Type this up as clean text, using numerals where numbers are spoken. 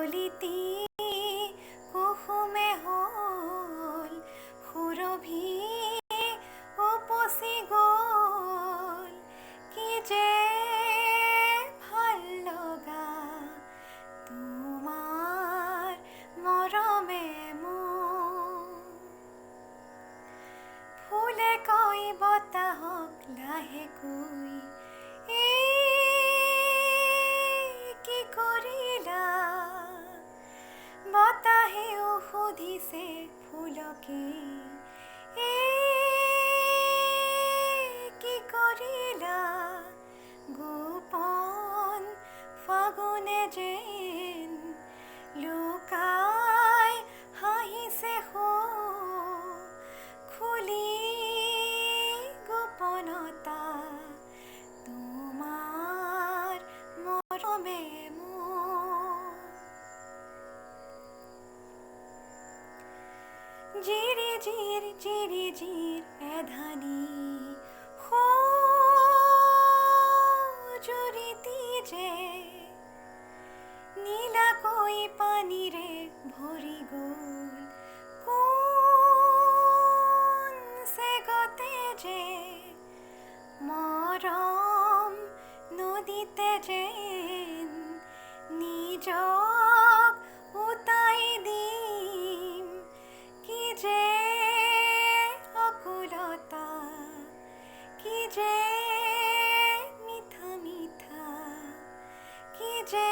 কলিতি কুসুমে হ'ল সুৰভি উপচি গ'ল কি যে ভাল লগা তোমাৰ মৰমে মোৰ ফুলে কৈ বতাহক লাহেকৈ কি কৰিলা বতাহেও সুধিছে ফুলকে কি কৰিলা গোপন ফাগুনে যেন লুকাই হাঁহিছে খুলি গোপনতা তোমাৰ মৰমে মোৰ জিৰি জিৰ এধানি জুৰিতি যে নীলাকৈ পানীৰে ভৰি গ'ল কোন চেগতে যে মৰম নদীতে যেন নিজক উটাই দিম কি যে আকুলতা কি যে মিঠা মিঠা কি যে